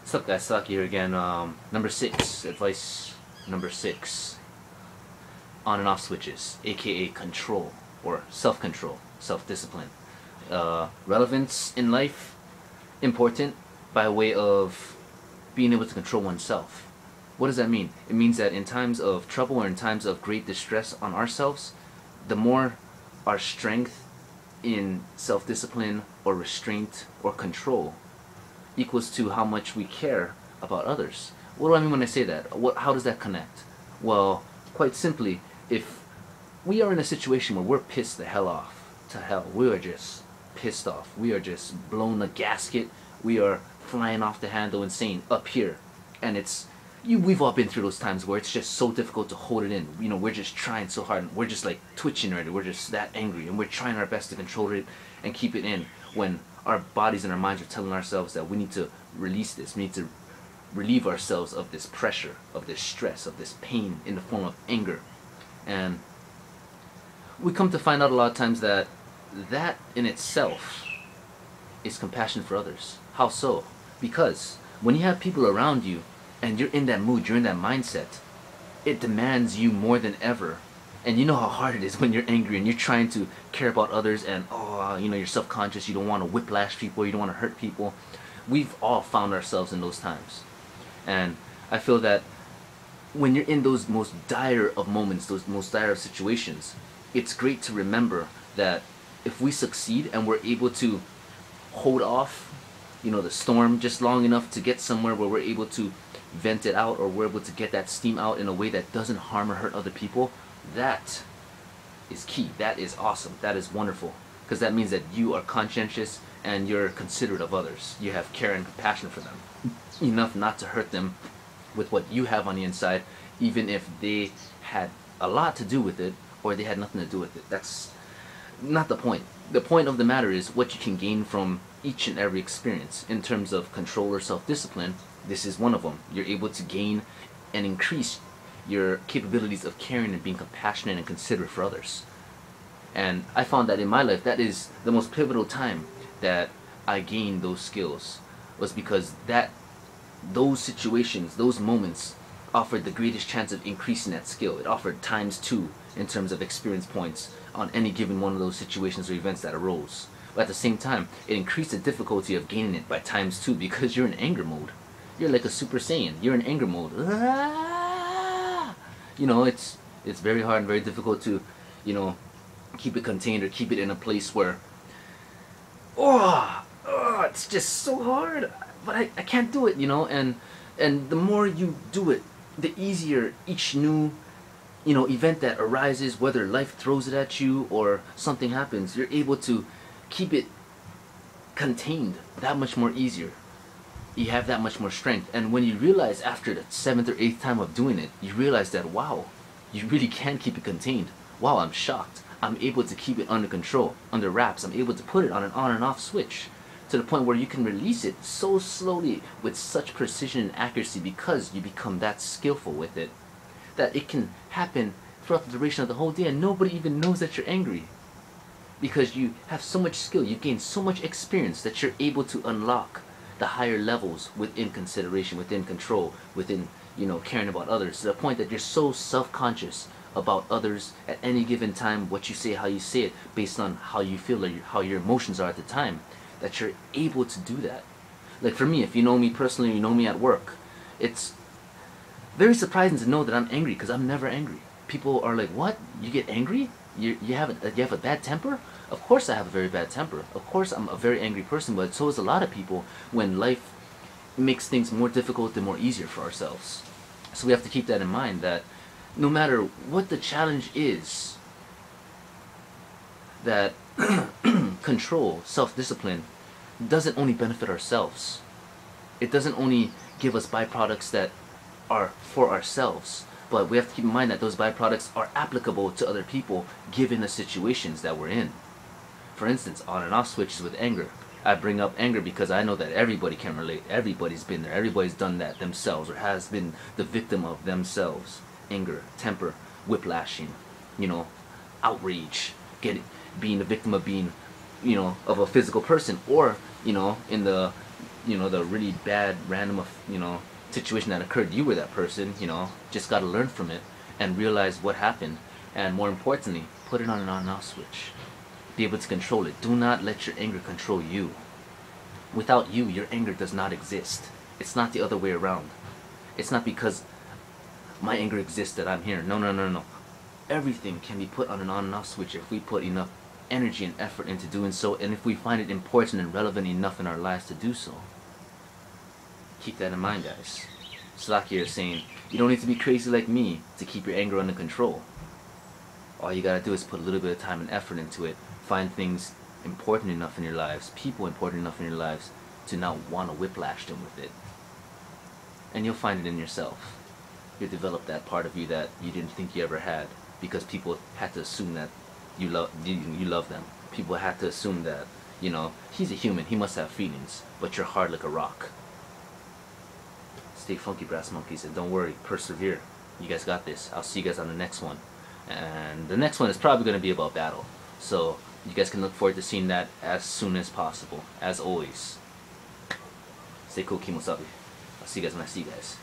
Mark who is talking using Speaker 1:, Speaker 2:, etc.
Speaker 1: What's up, guys? Saki here again. Number 6, advice number 6, on and off switches, aka control or self-control, self-discipline. Relevance in life, important by way of being able to control oneself. What does that mean? It means that in times of trouble or in times of great distress on ourselves, the more our strength in self-discipline or restraint or control equals to how much we care about others. What do I mean when I say that? How does that connect? Well, quite simply, if we are in a situation where we're pissed the hell off, to hell, we are just pissed off, we are just blown a gasket, we are flying off the handle insane up here, and we've all been through those times where it's just so difficult to hold it in. You know, we're just trying so hard, and we're just like twitching already, we're just that angry, and we're trying our best to control it and keep it in, when our bodies and our minds are telling ourselves that we need to release this, we need to relieve ourselves of this pressure, of this stress, of this pain in the form of anger. And we come to find out a lot of times that that in itself is compassion for others. How so? Because when you have people around you and you're in that mood, you're in that mindset, it demands you more than ever. And you know how hard it is when you're angry and you're trying to care about others, and you're self-conscious, you don't want to whiplash people, you don't want to hurt people. We've all found ourselves in those times. And I feel that when you're in those most dire of moments, those most dire of situations, it's great to remember that if we succeed and we're able to hold off, the storm just long enough to get somewhere where we're able to vent it out, or we're able to get that steam out in a way that doesn't harm or hurt other people, that is key. That is awesome. That is wonderful. Because that means that you are conscientious and you're considerate of others. You have care and compassion for them. Enough not to hurt them with what you have on the inside, even if they had a lot to do with it or they had nothing to do with it. That's not the point. The point of the matter is what you can gain from each and every experience. In terms of control or self-discipline, this is one of them. You're able to gain and increase your capabilities of caring and being compassionate and considerate for others. And I found that in my life, that is the most pivotal time that I gained those skills, was because those situations, those moments offered the greatest chance of increasing that skill. It offered ×2 in terms of experience points on any given one of those situations or events that arose. But at the same time, it increased the difficulty of gaining it by ×2 because you're in anger mode. You're like a Super Saiyan. You're in anger mode. It's very hard and very difficult to, keep it contained or keep it in a place where, it's just so hard, but I can't do it, and the more you do it, the easier each new, event that arises, whether life throws it at you or something happens, you're able to keep it contained that much more easier. You have that much more strength. And when you realize after the 7th or 8th time of doing it, you realize that, wow, you really can keep it contained. Wow, I'm shocked. I'm able to keep it under control, under wraps. I'm able to put it on and off switch to the point where you can release it so slowly with such precision and accuracy, because you become that skillful with it, that it can happen throughout the duration of the whole day and nobody even knows that you're angry. Because you have so much skill, you've gained so much experience that you're able to unlock the higher levels within consideration, within control, within, caring about others, to the point that you're so self-conscious about others at any given time, what you say, how you say it, based on how you feel or how your emotions are at the time, that you're able to do that. Like for me, if you know me personally, you know me at work, it's very surprising to know that I'm angry, because I'm never angry. People are like, what? You get angry? You have a bad temper? Of course I have a very bad temper. Of course I'm a very angry person, but so is a lot of people when life makes things more difficult and more easier for ourselves. So we have to keep that in mind, that no matter what the challenge is, that control, self-discipline, doesn't only benefit ourselves. It doesn't only give us byproducts that are for ourselves, but we have to keep in mind that those byproducts are applicable to other people given the situations that we're in. For instance, on and off switches with anger. I bring up anger because I know that everybody can relate. Everybody's been there. Everybody's done that themselves or has been the victim of themselves. Anger, temper, whiplashing, outrage, being the victim of being, of a physical person, or, in the the really bad random situation that occurred. You were that person. Just got to learn from it and realize what happened, and more importantly, put it on an on-off switch. Be able to control it. Do not let your anger control you. Without you, your anger does not exist. It's not the other way around. It's not because my anger exists that I'm here. No, no, no, no. Everything can be put on an on and off switch if we put enough energy and effort into doing so, and if we find it important and relevant enough in our lives to do so. Keep that in mind, guys. Slakia is saying, you don't need to be crazy like me to keep your anger under control. All you gotta do is put a little bit of time and effort into it. Find things important enough in your lives, people important enough in your lives, to not want to whiplash them with it. And you'll find it in yourself. You'll develop that part of you that you didn't think you ever had, because people had to assume that you love them. People had to assume that, he's a human, he must have feelings, but you're hard like a rock. Stay funky, brass monkeys, and don't worry, persevere. You guys got this. I'll see you guys on the next one. And the next one is probably going to be about battle. So you guys can look forward to seeing that as soon as possible. As always, stay cool, Kimosabi. I'll see you guys when I see you guys.